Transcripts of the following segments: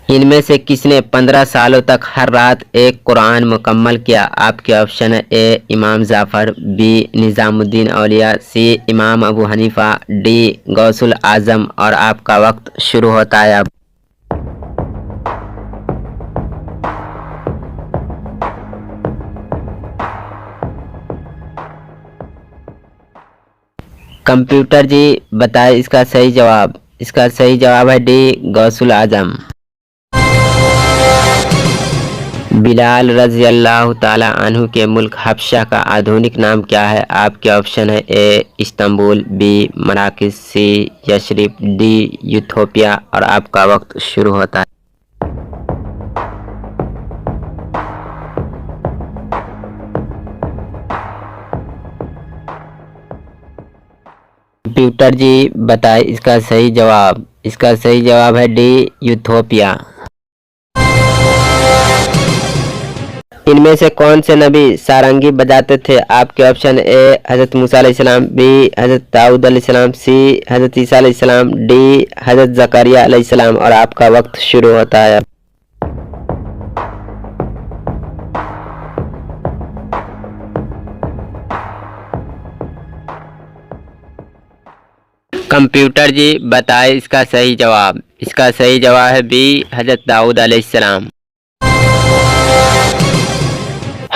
इनमें से किसने 15 सालों तक हर रात एक कुरान मुकम्मल किया? आपके ऑप्शन है ए इमाम जाफ़र, बी निज़ामुद्दीन औलिया, सी इमाम अबू हनीफ़ा, डी गौसुल आज़म। और आपका वक्त शुरू होता है अब। कंप्यूटर जी बताए इसका सही जवाब। इसका सही जवाब है डी गौसुल आज़म। बिलाल रज़ी अल्लाह ताला अन्हु के मुल्क हबशा का आधुनिक नाम क्या है? आपके ऑप्शन है ए इस्तांबुल, बी मराकश, सी यशरिब, डी यूथोपिया। और आपका वक्त शुरू होता है। कंप्यूटर जी बताए इसका सही जवाब। इसका सही जवाब है डी यूथोपिया। इनमें से कौन से नबी सारंगी बजाते थे? आपके ऑप्शन ए हज़रत मूसा अलैहिस्सलाम, बी हज़रत दाऊद अलैहिस्सलाम, सी हज़रत ईसा अलैहिस्सलाम, डी हज़रत ज़करिया अलैहिस्सलाम। और आपका वक्त शुरू होता है। कंप्यूटर जी बताए इसका सही जवाब। इसका सही जवाब है बी हज़रत दाऊद अलैहिस्सलाम।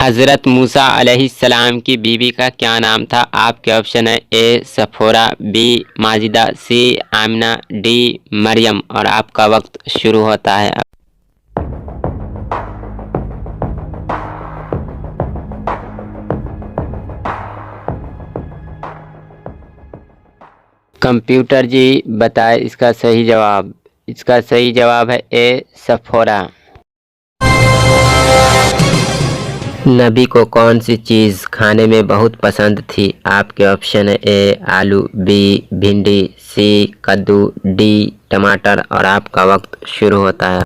हज़रत मूसा अलैहिस्सलाम की बीवी का क्या नाम था? आपके ऑप्शन है ए सफोरा, बी माजिदा, सी आमिना, डी मरियम। और आपका वक्त शुरू होता है। कंप्यूटर जी बताए इसका सही जवाब। इसका सही जवाब है ए सफोरा। नबी को कौन सी चीज़ खाने में बहुत पसंद थी? आपके ऑप्शन है ए आलू, बी भिंडी, सी कद्दू, डी टमाटर। और आपका वक्त शुरू होता है।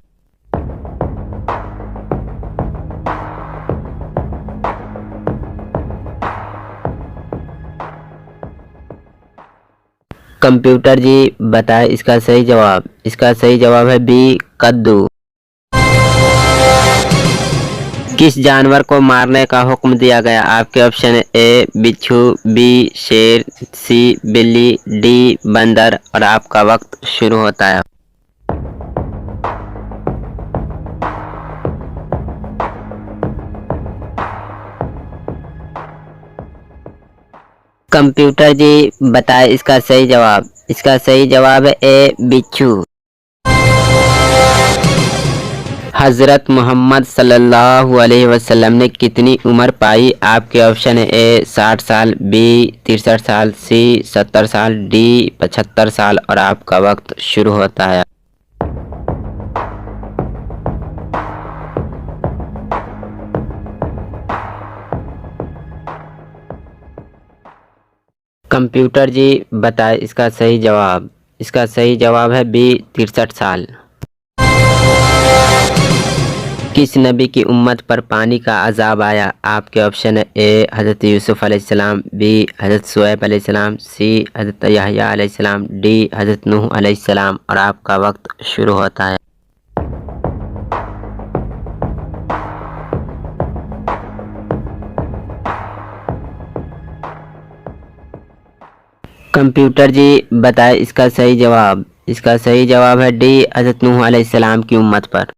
कंप्यूटर जी बताए इसका सही जवाब। इसका सही जवाब है बी कद्दू। किस जानवर को मारने का हुक्म दिया गया? आपके ऑप्शन है ए बिच्छू, बी शेर, सी बिल्ली, डी बंदर। और आपका वक्त शुरू होता है। कंप्यूटर जी बताए इसका सही जवाब। इसका सही जवाब है ए बिच्छू। हज़रत मोहम्मद सल्लल्लाहु अलैहि वसल्लम ने कितनी उम्र पाई? आपके ऑप्शन है ए 60 साल, बी 63 साल, सी 70 साल, डी 75 साल। और आपका वक्त शुरू होता है। कंप्यूटर जी बताए इसका सही जवाब। इसका सही जवाब है बी 63 साल। किस नबी की उम्मत पर पानी का अजाब आया? आपके ऑप्शन है ए हज़रत यूसुफ अलैहिस्सलाम, बी हज़रत शुएब अलैहिस्सलाम, सी हज़रत यहया अलैहिस्सलाम, डी हज़रत नूह अलैहिस्सलाम। और आपका वक्त शुरू होता है। कंप्यूटर जी बताए इसका सही जवाब। इसका सही जवाब है डी हज़रत नूह अलैहिस्सलाम की उम्मत पर।